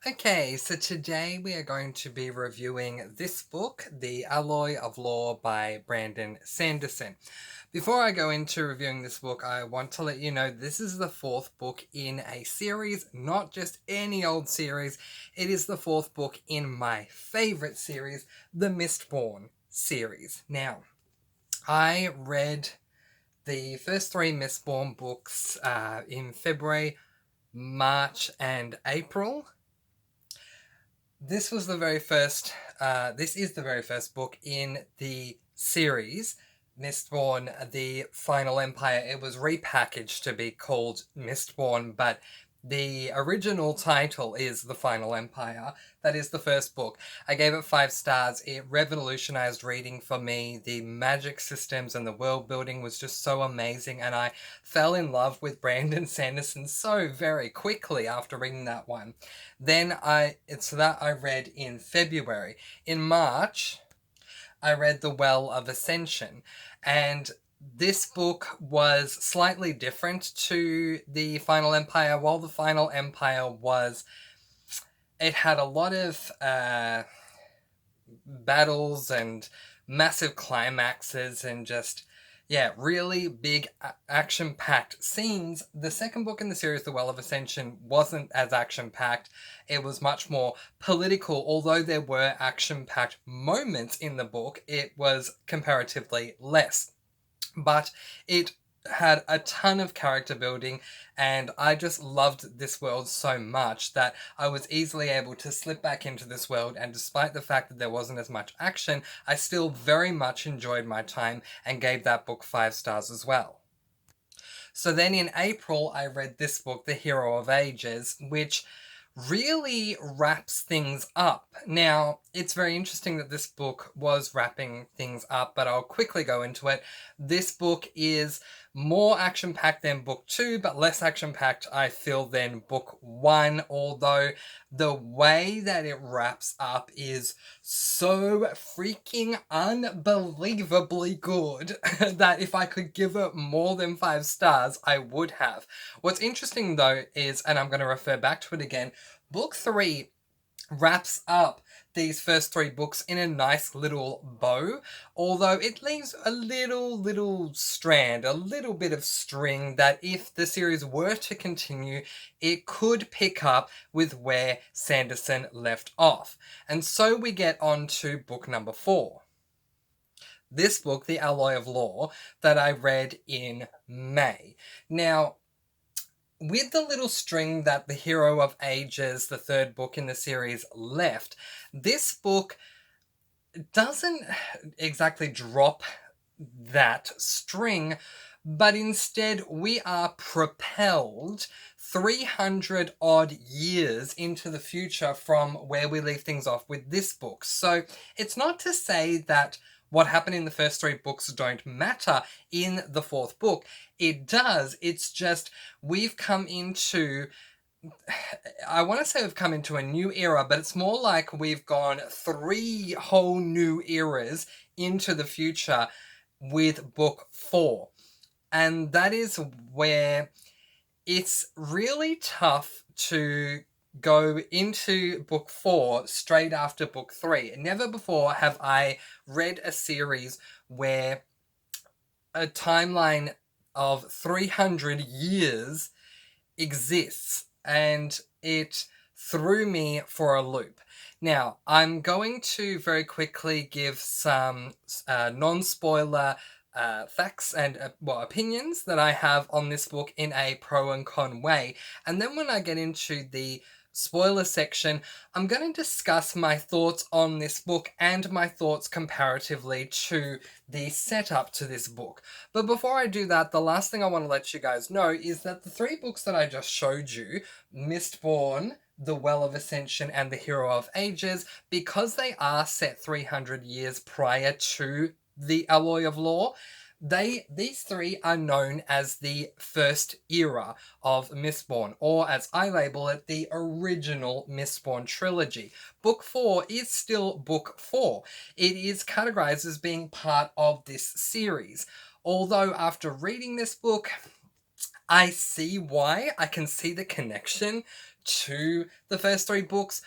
Okay, so today we are going to be reviewing this book, The Alloy of Law by Brandon Sanderson. Before I go into reviewing this book, I want to let you know this is the fourth book in a series, not just any old series. It is the fourth book in my favourite series, the Mistborn series. Now, I read the first three Mistborn books in February, March, and April. This is the very first book in the series, Mistborn, The Final Empire. It was repackaged to be called Mistborn, but the original title is The Final Empire. That is the first book. I gave it 5 stars. It revolutionized reading for me. The magic systems and the world building was just so amazing, and I fell in love with Brandon Sanderson so very quickly after reading that one. It's that I read in February. In March, I read The Well of Ascension, and this book was slightly different to The Final Empire. While The Final Empire it had a lot of battles and massive climaxes and just, yeah, really big action-packed scenes. The second book in the series, The Well of Ascension, wasn't as action-packed. It was much more political. Although there were action-packed moments in the book, it was comparatively less. But it had a ton of character building, and I just loved this world so much that I was easily able to slip back into this world, and despite the fact that there wasn't as much action, I still very much enjoyed my time and gave that book 5 stars as well. So then in April, I read this book, The Hero of Ages, which really wraps things up. Now, it's very interesting that this book was wrapping things up, but I'll quickly go into it. This book is more action-packed than book 2, but less action-packed, I feel, than book 1, although the way that it wraps up is so freaking unbelievably good that if I could give it more than 5 stars, I would have. What's interesting though is, and I'm going to refer back to it again, book 3 wraps up these first 3 books in a nice little bow, although it leaves a little strand, a little bit of string that if the series were to continue, it could pick up with where Sanderson left off. And so we get on to book number 4. This book, The Alloy of Law, that I read in May. Now, with the little string that The Hero of Ages, the third book in the series, left, this book doesn't exactly drop that string, but instead we are propelled 300 odd years into the future from where we leave things off with this book. So it's not to say that what happened in the first 3 books don't matter in the 4th book. It does. It's just we've come into, I want to say we've come into a new era, but it's more like we've gone 3 whole new eras into the future with book 4. And that is where it's really tough to go into book 4 straight after book 3. Never before have I read a series where a timeline of 300 years exists, and it threw me for a loop. Now, I'm going to very quickly give some non-spoiler facts and opinions that I have on this book in a pro and con way. And then when I get into the spoiler section, I'm going to discuss my thoughts on this book and my thoughts comparatively to the setup to this book. But before I do that, the last thing I want to let you guys know is that the 3 books that I just showed you, Mistborn, The Well of Ascension, and The Hero of Ages, because they are set 300 years prior to The Alloy of Law, these 3 are known as the first era of Mistborn, or as I label it, the original Mistborn trilogy. Book 4 is still Book 4. It is categorized as being part of this series. Although after reading this book, I see why. I can see the connection to the first three books.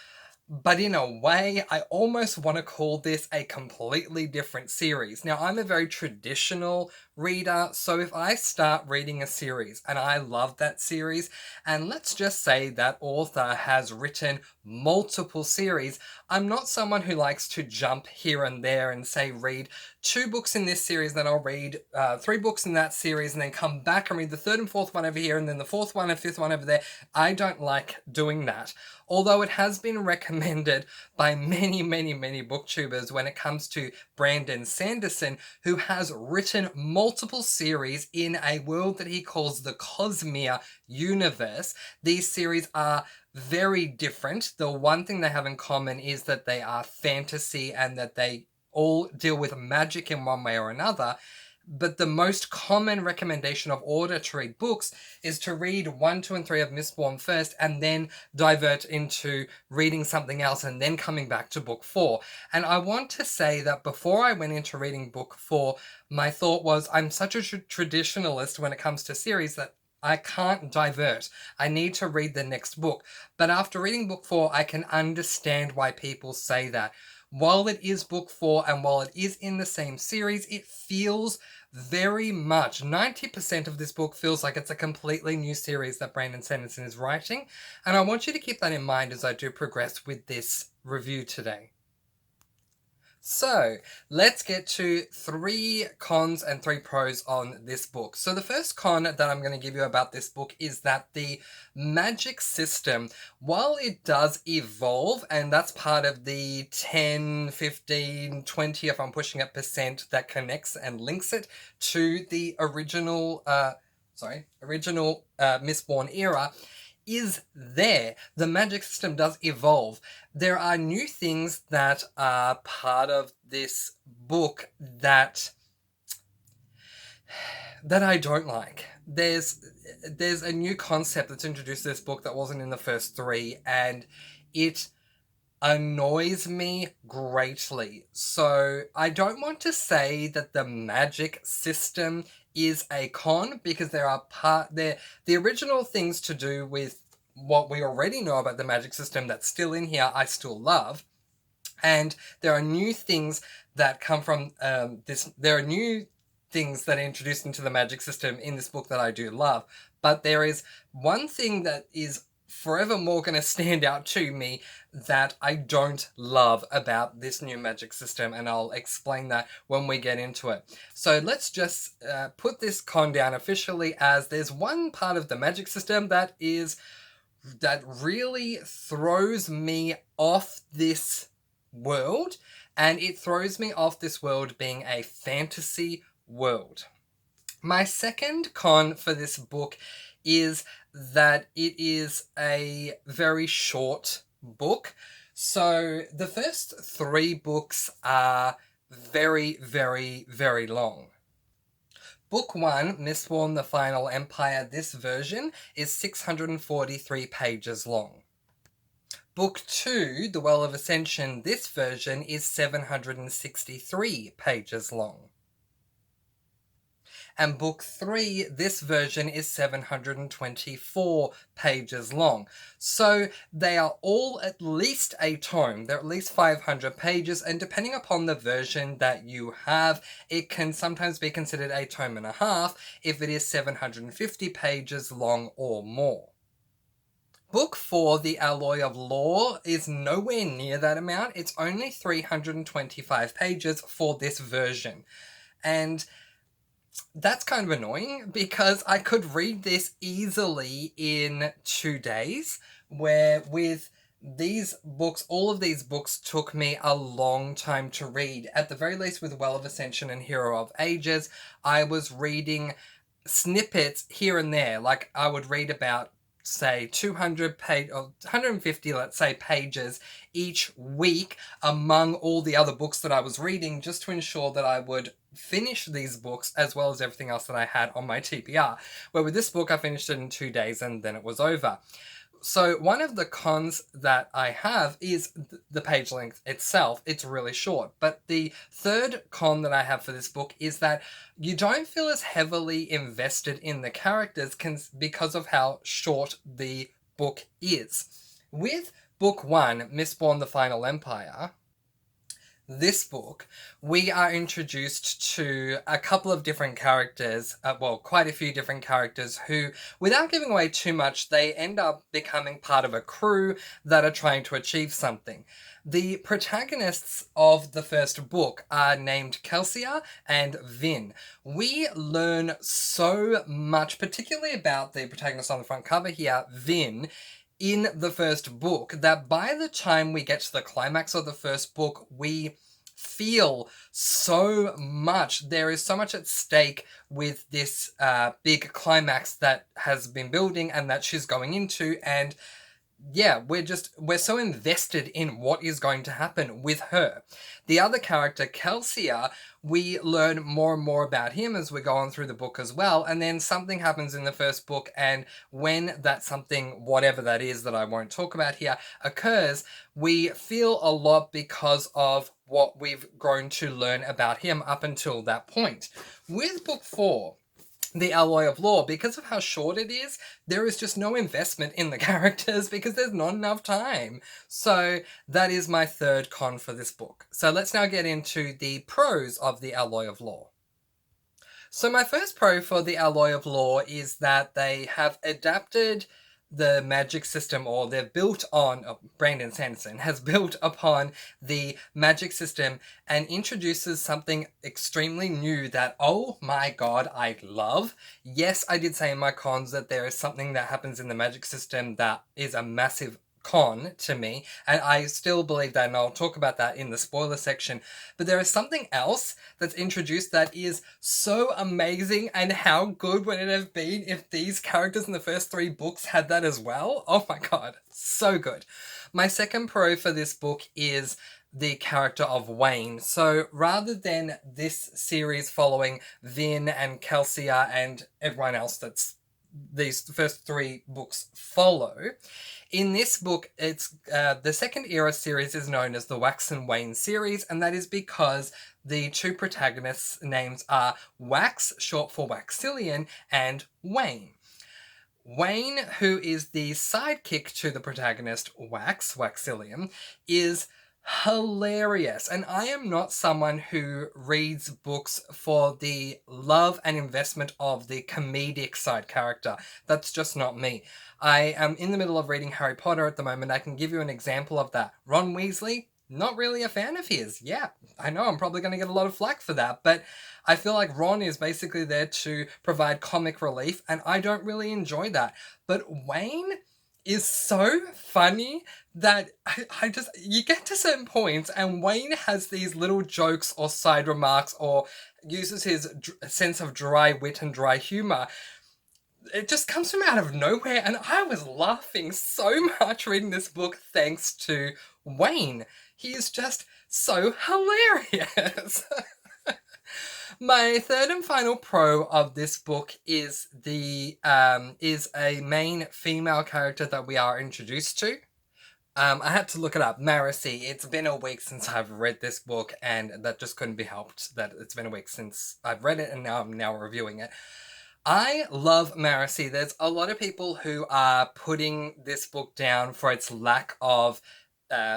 But in a way, I almost want to call this a completely different series. Now, I'm a very traditional reader, so if I start reading a series and I love that series, and let's just say that author has written multiple series, I'm not someone who likes to jump here and there and say, read 2 books in this series, then I'll read 3 books in that series, and then come back and read the 3rd and 4th one over here, and then the 4th one and 5th one over there. I don't like doing that. Although it has been recommended by many, many, many booktubers when it comes to Brandon Sanderson, who has written multiple series in a world that he calls the Cosmere universe. These series are very different. The one thing they have in common is that they are fantasy and that they all deal with magic in one way or another. But the most common recommendation of order to read books is to read 1, 2, and 3 of Mistborn first, and then divert into reading something else, and then coming back to book 4. And I want to say that before I went into reading book 4, my thought was, I'm such a traditionalist when it comes to series that I can't divert. I need to read the next book. But after reading book 4, I can understand why people say that. While it is book 4 and while it is in the same series, it feels very much, 90% of this book feels like it's a completely new series that Brandon Sanderson is writing. And I want you to keep that in mind as I do progress with this review today. So, let's get to 3 cons and 3 pros on this book. So the first con that I'm going to give you about this book is that the magic system, while it does evolve, and that's part of the 10, 15, 20, if I'm pushing it, percent that connects and links it to the original Mistborn era, is there. The magic system does evolve. There are new things that are part of this book that I don't like. There's a new concept that's introduced to this book that wasn't in the first 3, and it annoys me greatly. So I don't want to say that the magic system is a con, because there are the original things to do with what we already know about the magic system that's still in here, I still love. And there are new things that come from there are new things that are introduced into the magic system in this book that I do love. But there is one thing that is forevermore going to stand out to me that I don't love about this new magic system, and I'll explain that when we get into it. So let's just put this con down officially, as there's one part of the magic system that really throws me off this world, and it throws me off this world being a fantasy world. My second con for this book is that it is a very short book. So the first 3 books are very, very, very long. Book 1, Mistborn the Final Empire, this version is 643 pages long. Book 2, The Well of Ascension, this version is 763 pages long. And book 3, this version is 724 pages long. So they are all at least a tome. They're at least 500 pages, and depending upon the version that you have, it can sometimes be considered a tome and a half if it is 750 pages long or more. Book 4, The Alloy of Law, is nowhere near that amount. It's only 325 pages for this version. And that's kind of annoying, because I could read this easily in 2 days, where with these books, all of these books took me a long time to read. At the very least, with Well of Ascension and Hero of Ages, I was reading snippets here and there. Like, I would read about, say, 150, let's say, pages each week among all the other books that I was reading, just to ensure that I would finish these books as well as everything else that I had on my TBR. Where with this book, I finished it in 2 days and then it was over. So one of the cons that I have is the page length itself. It's really short. But the third con that I have for this book is that you don't feel as heavily invested in the characters because of how short the book is. With book 1, Mistborn: The Final Empire, this book, we are introduced to a couple of different characters, quite a few different characters who, without giving away too much, they end up becoming part of a crew that are trying to achieve something. The protagonists of the first book are named Kelsia and Vin. We learn so much, particularly about the protagonist on the front cover here, Vin, in the first book, that by the time we get to the climax of the first book, we feel so much. There is so much at stake with this big climax that has been building and that she's going into, and yeah, we're so invested in what is going to happen with her. The other character, Kelsia, we learn more and more about him as we go on through the book as well, and then something happens in the first book, and when that something, whatever that is that I won't talk about here, occurs, we feel a lot because of what we've grown to learn about him up until that point. With book 4, The Alloy of Law, because of how short it is, there is just no investment in the characters because there's not enough time. So that is my third con for this book. So let's now get into the pros of The Alloy of Law. So my first pro for The Alloy of Law is that they have adapted the magic system, or they're built on, Brandon Sanderson has built upon the magic system and introduces something extremely new that, oh my god, I love. Yes, I did say in my cons that there is something that happens in the magic system that is a massive con to me, and I still believe that, and I'll talk about that in the spoiler section. But there is something else that's introduced that is so amazing, and how good would it have been if these characters in the first 3 books had that as well? Oh my god, so good. My second pro for this book is the character of Wayne. So rather than this series following Vin and Kelsia and everyone else that's these first 3 books follow, in this book, it's the second era series is known as the Wax and Wayne series, and that is because the 2 protagonists' names are Wax, short for Waxillian, and Wayne. Wayne, who is the sidekick to the protagonist Wax, Waxillian, is hilarious, and I am not someone who reads books for the love and investment of the comedic side character. That's just not me. I am in the middle of reading Harry Potter at the moment. I can give you an example of that. Ron Weasley, not really a fan of his. Yeah, I know I'm probably going to get a lot of flack for that, but I feel like Ron is basically there to provide comic relief, and I don't really enjoy that. But Wayne is so funny that I just, you get to certain points and Wayne has these little jokes or side remarks or uses his sense of dry wit and dry humor. It just comes from out of nowhere, and I was laughing so much reading this book thanks to Wayne. He is just so hilarious. My third and final pro of this book is a main female character that we are introduced to. I had to look it up. Marcy. It's been a week since I've read this book, and that just couldn't be helped. That it's been a week since I've read it, and now I'm reviewing it. I love Marcy. There's a lot of people who are putting this book down for its lack of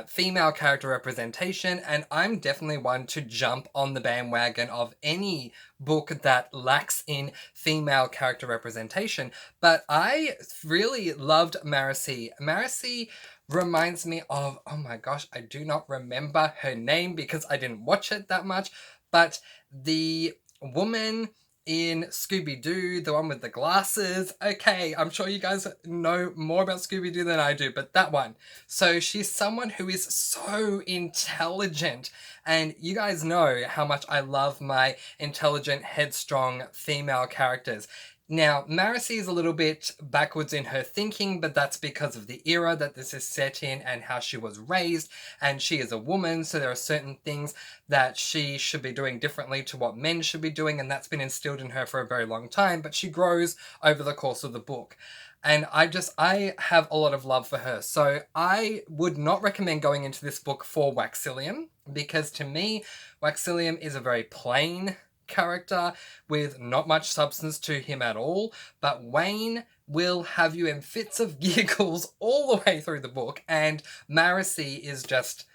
female character representation, and I'm definitely one to jump on the bandwagon of any book that lacks in female character representation. But I really loved Marcy. Marcy reminds me of, oh my gosh, I do not remember her name because I didn't watch it that much, but the woman in Scooby-Doo, the one with the glasses. Okay, I'm sure you guys know more about Scooby-Doo than I do, but that one. So she's someone who is so intelligent, and you guys know how much I love my intelligent, headstrong female characters. Now, Marcy is a little bit backwards in her thinking, but that's because of the era that this is set in and how she was raised, and she is a woman, so there are certain things that she should be doing differently to what men should be doing, and that's been instilled in her for a very long time, but she grows over the course of the book. And I have a lot of love for her, so I would not recommend going into this book for Waxillian, because to me, Waxillian is a very plain character with not much substance to him at all, but Wayne will have you in fits of giggles all the way through the book, and Marcy is just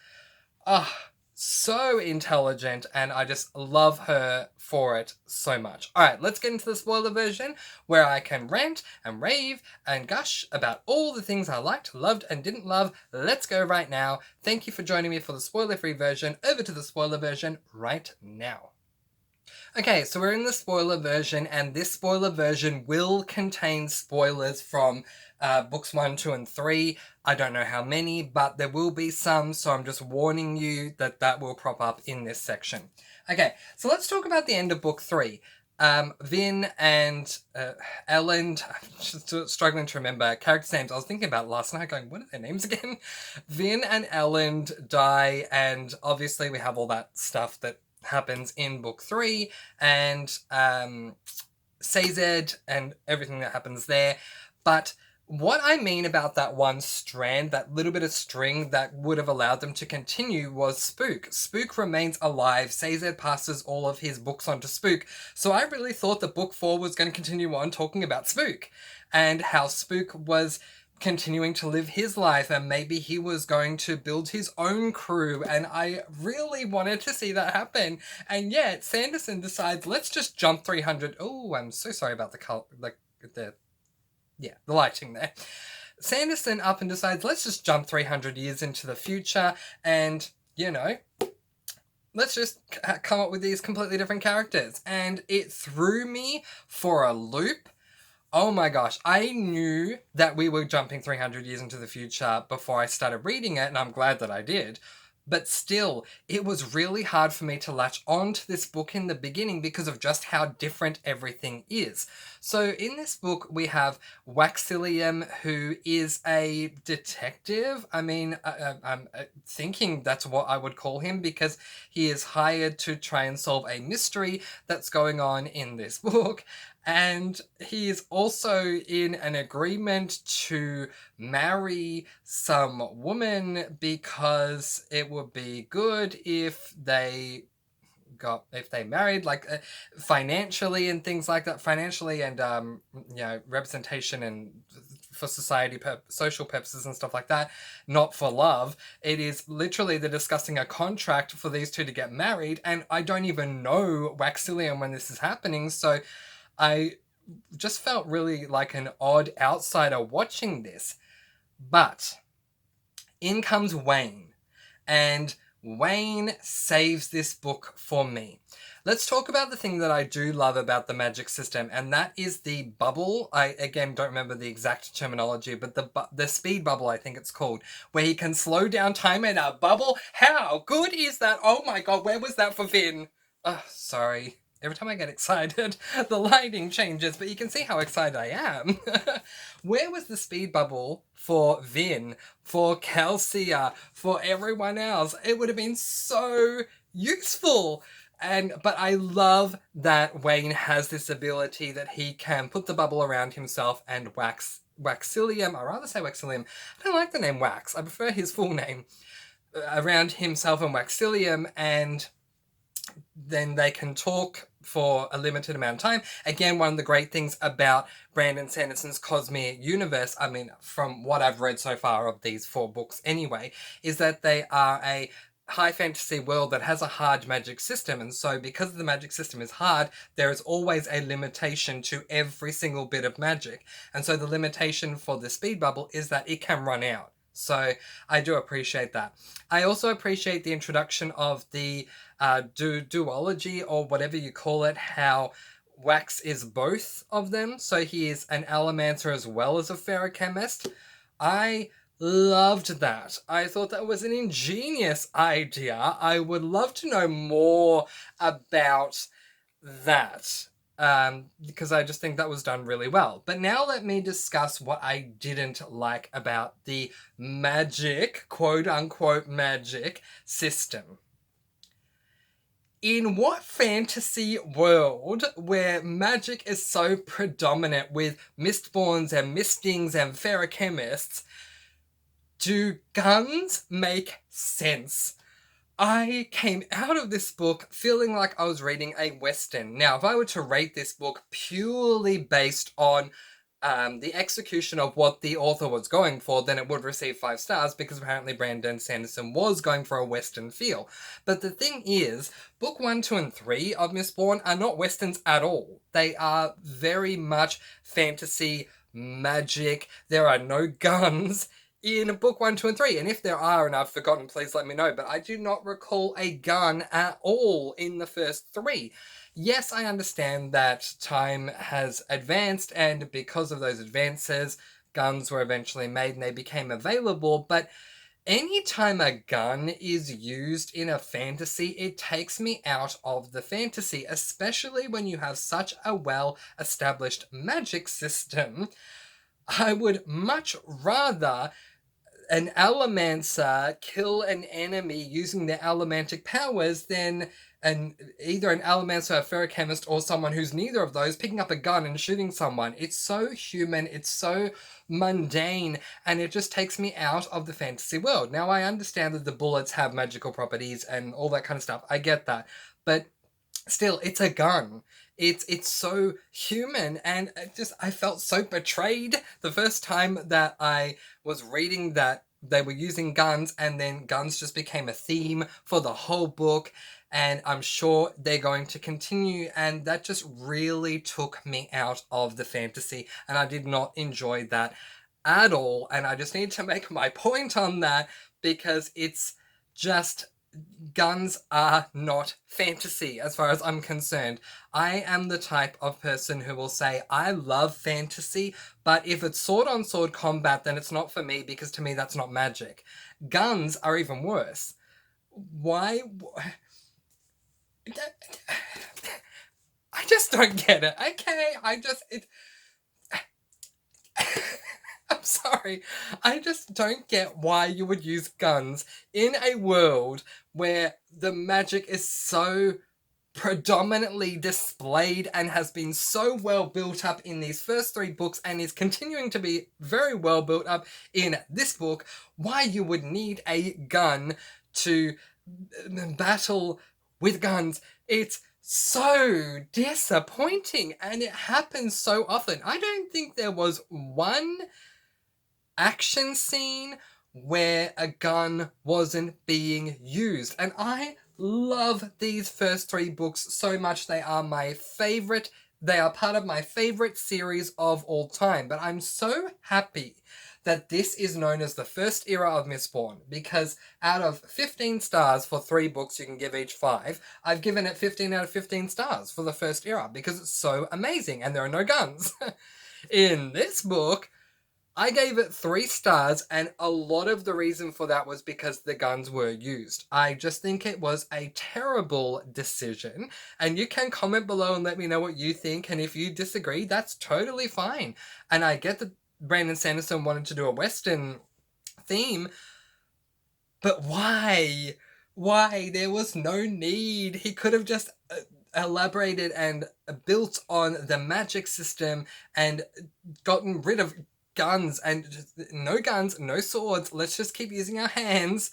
so intelligent, and I just love her for it so much. Alright, let's get into the spoiler version, where I can rant and rave and gush about all the things I liked, loved, and didn't love. Let's go right now. Thank you for joining me for the spoiler-free version. Over to the spoiler version right now. Okay, so we're in the spoiler version, and this spoiler version will contain spoilers from books 1, 2, and 3. I don't know how many, but there will be some, so I'm just warning you that that will crop up in this section. Okay, so let's talk about the end of book 3. Vin and Elend, I'm just struggling to remember characters' names. I was thinking about it last night going, what are their names again? Vin and Elend die, and obviously we have all that stuff that happens in book 3, and Sazed and everything that happens there. But what I mean about that one strand, that little bit of string that would have allowed them to continue, was Spook. Spook remains alive. Sazed passes all of his books on to Spook. So I really thought that book 4 was going to continue on talking about Spook and how Spook was continuing to live his life, and maybe he was going to build his own crew, and I really wanted to see that happen. And yet Sanderson decides, let's just jump 300. Oh, I'm so sorry about the lighting there. Sanderson up and decides, let's just jump 300 years into the future, and let's just come up with these completely different characters. And it threw me for a loop. Oh my gosh, I knew that we were jumping 300 years into the future before I started reading it, and I'm glad that I did. But still, it was really hard for me to latch on to this book in the beginning because of just how different everything is. So in this book, we have Waxillium, who is a detective. I mean, I'm thinking that's what I would call him, because he is hired to try and solve a mystery that's going on in this book. And he is also in an agreement to marry some woman because it would be good if they married, like financially and things like that, financially and representation and for society social purposes and stuff like that, not for love. It is literally they're discussing a contract for these two to get married, and I don't even know Waxillium when this is happening, so I just felt really like an odd outsider watching this. But in comes Wayne, and Wayne saves this book for me. Let's talk about the thing that I do love about the magic system, and that is the bubble. I, again, don't remember the exact terminology, but the speed bubble, I think it's called, where he can slow down time in a bubble. How good is that? Oh my god, where was that for Vin? Oh, sorry. Every time I get excited, the lighting changes, but you can see how excited I am. Where was the speed bubble for Vin, for Kelsia, for everyone else? It would have been so useful. But I love that Wayne has this ability that he can put the bubble around himself and Waxillium, I'd rather say Waxillium. I don't like the name Wax. I prefer his full name. Around himself and Waxillium, and then they can talk for a limited amount of time. Again, one of the great things about Brandon Sanderson's Cosmere universe, I mean, from what I've read so far of these 4 books anyway, is that they are a high fantasy world that has a hard magic system, and so because the magic system is hard, there is always a limitation to every single bit of magic, and so the limitation for the speed bubble is that it can run out. So I do appreciate that. I also appreciate the introduction of the duology, or whatever you call it, how Wax is both of them. So he is an allomancer as well as a ferrochemist. I loved that. I thought that was an ingenious idea. I would love to know more about that. Because I just think that was done really well. But now let me discuss what I didn't like about the magic, quote-unquote magic, system. In what fantasy world where magic is so predominant with Mistborns and Mistings and ferrochemists do guns make sense? I came out of this book feeling like I was reading a Western. Now, if I were to rate this book purely based on the execution of what the author was going for, then it would receive 5 stars, because apparently Brandon Sanderson was going for a Western feel. But the thing is, book 1, 2, and 3 of Mistborn are not Westerns at all. They are very much fantasy, magic. There are no guns in book 1, 2, and 3. And if there are, and I've forgotten, please let me know. But I do not recall a gun at all in the first 3. Yes, I understand that time has advanced, and because of those advances, guns were eventually made and they became available, but anytime a gun is used in a fantasy, it takes me out of the fantasy, especially when you have such a well-established magic system. I would much rather an Allomancer kill an enemy using their allomantic powers than either an Allomancer, a ferrochemist, or someone who's neither of those picking up a gun and shooting someone. It's so human, it's so mundane, and it just takes me out of the fantasy world. Now, I understand that the bullets have magical properties and all that kind of stuff. I get that. But still, it's a gun. It's so human, and I felt so betrayed the first time that I was reading that they were using guns, and then guns just became a theme for the whole book, and I'm sure they're going to continue, and that just really took me out of the fantasy, and I did not enjoy that at all, and I just need to make my point on that, because it's just... guns are not fantasy as far as I'm concerned. I am the type of person who will say, I love fantasy, but if it's sword-on-sword combat, then it's not for me, because to me that's not magic. Guns are even worse. Why? I just don't get it, okay? I'm sorry. I just don't get why you would use guns in a world where the magic is so predominantly displayed and has been so well built up in these first 3 books and is continuing to be very well built up in this book. Why you would need a gun to battle with guns. It's so disappointing, and it happens so often. I don't think there was one action scene where a gun wasn't being used. And I love these first 3 books so much. They are my favorite. They are part of my favorite series of all time. But I'm so happy that this is known as the first era of Mistborn, because out of 15 stars for 3 books, you can give each 5, I've given it 15 out of 15 stars for the first era, because it's so amazing, and there are no guns. In this book, I gave it 3 stars, and a lot of the reason for that was because the guns were used. I just think it was a terrible decision, and you can comment below and let me know what you think, and if you disagree, that's totally fine. And I get that Brandon Sanderson wanted to do a Western theme, but why? Why? There was no need. He could have just elaborated and built on the magic system and gotten rid of guns, and just, no guns, no swords, let's just keep using our hands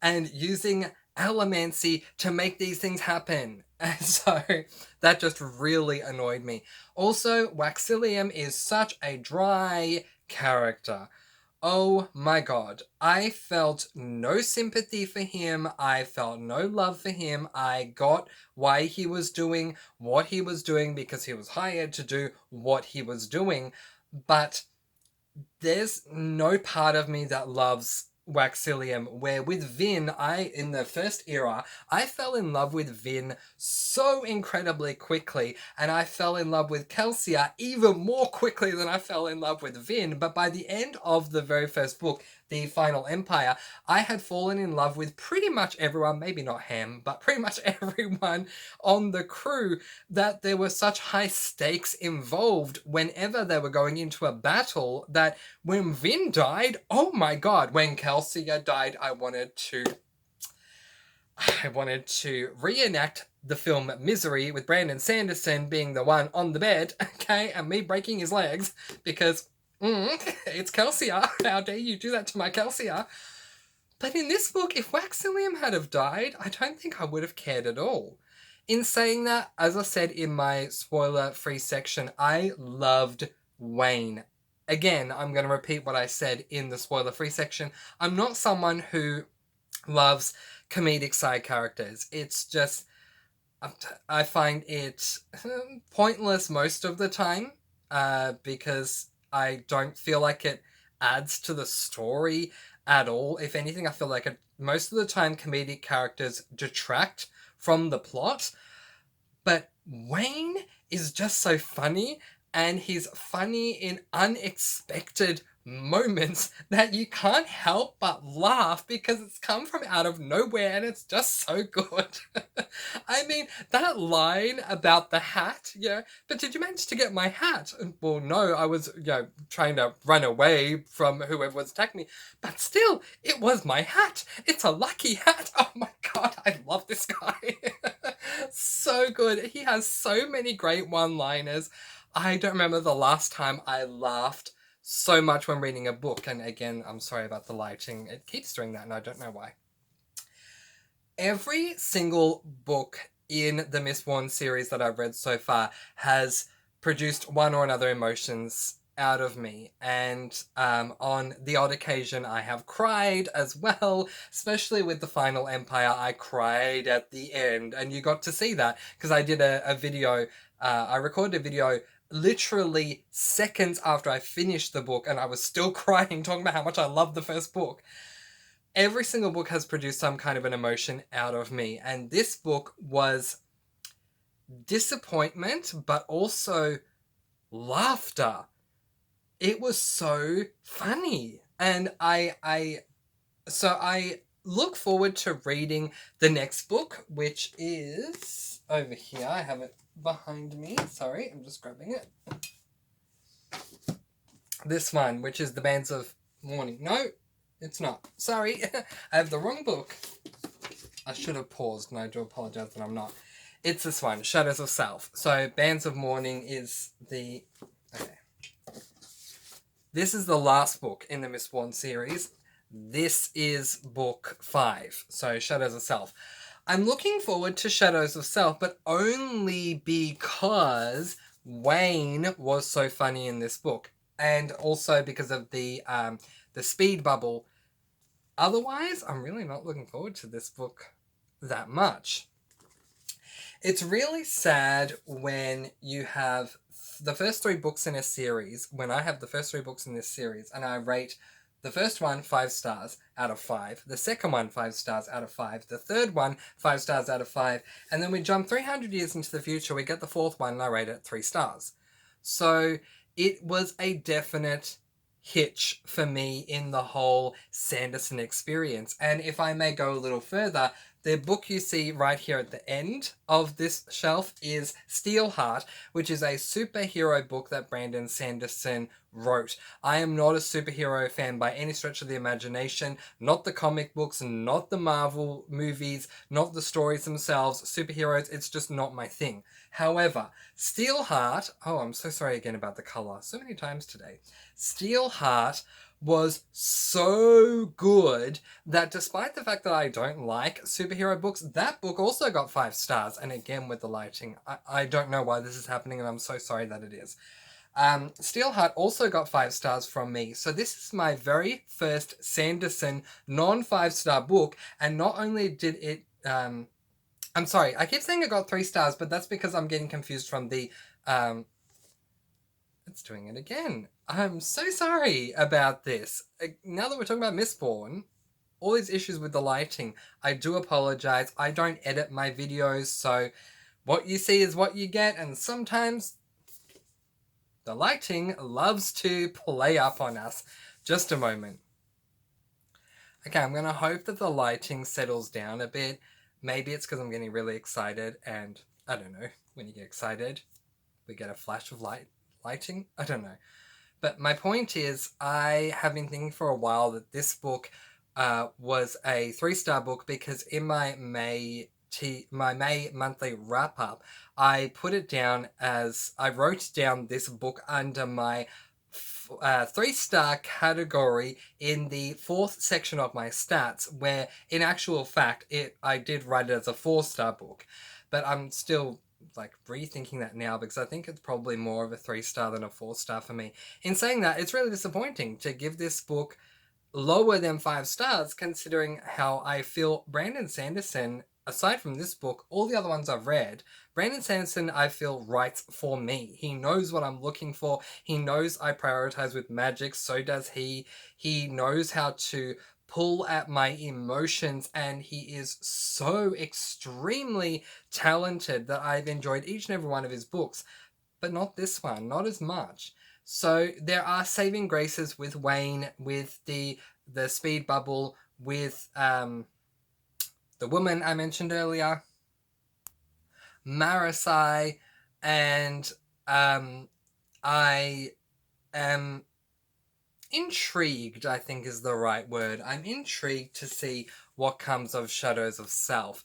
and using allomancy to make these things happen. And so that just really annoyed me. Also, Waxillium is such a dry character. Oh my god. I felt no sympathy for him. I felt no love for him. I got why he was doing what he was doing, because he was hired to do what he was doing. But there's no part of me that loves Waxillium, where with Vin, in the first era, I fell in love with Vin so incredibly quickly, and I fell in love with Kelsia even more quickly than I fell in love with Vin, but by the end of the very first book, The Final Empire, I had fallen in love with pretty much everyone, maybe not Ham, but pretty much everyone on the crew, that there were such high stakes involved whenever they were going into a battle, that when Vin died, oh my god, when Kelsia died, I wanted to reenact the film Misery with Brandon Sanderson being the one on the bed, okay, and me breaking his legs, because it's Kelsia. How dare you do that to my Kelsia? But in this book, if Waxillium had have died, I don't think I would have cared at all. In saying that, as I said in my spoiler-free section, I loved Wayne. Again, I'm going to repeat what I said in the spoiler-free section. I'm not someone who loves comedic side characters. It's just, I find it pointless most of the time, because I don't feel like it adds to the story at all. If anything, I feel like most of the time comedic characters detract from the plot. But Wayne is just so funny, and he's funny in unexpected moments that you can't help but laugh because it's come from out of nowhere and it's just so good. I mean, that line about the hat, but did you manage to get my hat? Well, no, I was, trying to run away from whoever was attacking me, but still, it was my hat. It's a lucky hat. Oh my god, I love this guy. So good. He has so many great one-liners. I don't remember the last time I laughed so much when reading a book. And again, I'm sorry about the lighting. It keeps doing that and I don't know why. Every single book in the Mistborn series that I've read so far has produced one or another emotions out of me, and on the odd occasion I have cried as well, especially with the Final Empire. I cried at the end, and you got to see that because I did a video. I recorded a video literally seconds after I finished the book, and I was still crying, talking about how much I loved the first book. Every single book has produced some kind of an emotion out of me, and this book was disappointment, but also laughter. It was so funny, and I look forward to reading the next book, which is over here. I have it behind me. Sorry, I'm just grabbing it. This one, which is The Bands of Mourning. No, it's not. Sorry, I have the wrong book. I should have paused, and I do apologize that I'm not. It's this one, Shadows of Self. So, Bands of Mourning is the... Okay. This is the last book in the Mistborn series. This is book 5, so Shadows of Self. I'm looking forward to Shadows of Self, but only because Wayne was so funny in this book, and also because of the speed bubble. Otherwise, I'm really not looking forward to this book that much. It's really sad when you have the first 3 books in a series, when I have the first 3 books in this series, and I rate the first one 5 stars out of 5, the second one 5 stars out of 5, the third one 5 stars out of 5, and then we jump 300 years into the future, we get the 4th one, and I rate it 3 stars. So it was a definite hitch for me in the whole Sanderson experience. And if I may go a little further, the book you see right here at the end of this shelf is Steelheart, which is a superhero book that Brandon Sanderson wrote. I am not a superhero fan by any stretch of the imagination. Not the comic books, not the Marvel movies, not the stories themselves. Superheroes, it's just not my thing. However, Steelheart... Oh, I'm so sorry again about the colour. So many times today. Steelheart was so good that despite the fact that I don't like superhero books, that book also got 5 stars. And again, with the lighting, I don't know why this is happening, and I'm so sorry that it is. Steelheart also got 5 stars from me. So this is my very first Sanderson non-5-star book, and not only did it... I'm sorry, I keep saying it got 3 stars, but that's because I'm getting confused from the... It's doing it again. I'm so sorry about this. Now that we're talking about Mistborn, all these issues with the lighting, I do apologize. I don't edit my videos, so what you see is what you get, and sometimes the lighting loves to play up on us. Just a moment. Okay, I'm going to hope that the lighting settles down a bit. Maybe it's because I'm getting really excited, and I don't know, when you get excited, we get a flash of lighting. I don't know. But my point is, I have been thinking for a while that this book was a 3-star book because in my May monthly wrap-up, I put it down as... I wrote down this book under my 3-star category in the 4th section of my stats, where in actual fact I did write it as a 4-star book. But I'm still like rethinking that now because I think it's probably more of a 3-star than a 4-star for me. In saying that, it's really disappointing to give this book lower than 5 stars considering how I feel Brandon Sanderson, aside from this book, all the other ones I've read, Brandon Sanderson I feel writes for me. He knows what I'm looking for. He knows I prioritize with magic, so does he. He knows how to pull at my emotions, and he is so extremely talented that I've enjoyed each and every one of his books, but not this one, not as much. So there are saving graces with Wayne, with the speed bubble, with the woman I mentioned earlier, Marasai, and I am intrigued, I think is the right word. I'm intrigued to see what comes of Shadows of Self.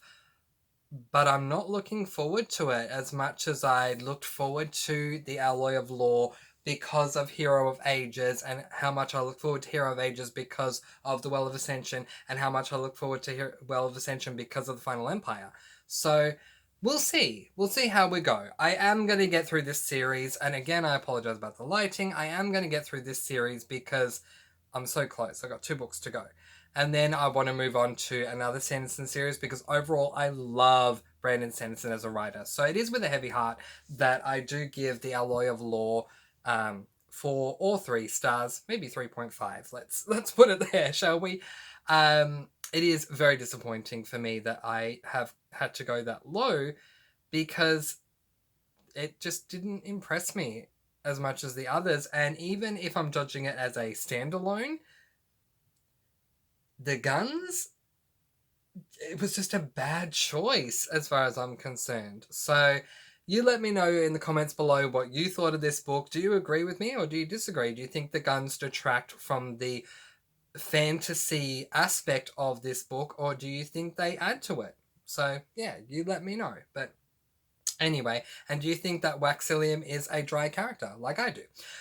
But I'm not looking forward to it as much as I looked forward to the Alloy of Law because of Hero of Ages, and how much I look forward to Hero of Ages because of the Well of Ascension, and how much I look forward to Well of Ascension because of the Final Empire. So we'll see. We'll see how we go. I am going to get through this series, and again, I apologize about the lighting. I am going to get through this series because I'm so close. I've got 2 books to go. And then I want to move on to another Sanderson series because overall I love Brandon Sanderson as a writer. So it is with a heavy heart that I do give the Alloy of Law 4 or 3 stars, maybe 3.5. Let's put it there, shall we? It is very disappointing for me that I have had to go that low because it just didn't impress me as much as the others. And even if I'm judging it as a standalone, the guns, it was just a bad choice as far as I'm concerned. So you let me know in the comments below what you thought of this book. Do you agree with me or do you disagree? Do you think the guns detract from the fantasy aspect of this book, or do you think they add to it? So yeah, you let me know. But anyway, and do you think that Waxillium is a dry character, like I do?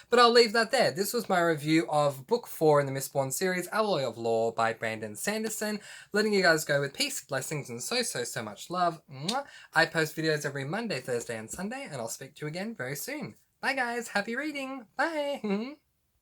But I'll leave that there. This was my review of Book 4 in the Mistborn series, Alloy of Law by Brandon Sanderson. Letting you guys go with peace, blessings, and so much love. Mwah. I post videos every Monday, Thursday, and Sunday, and I'll speak to you again very soon. Bye guys, happy reading, bye!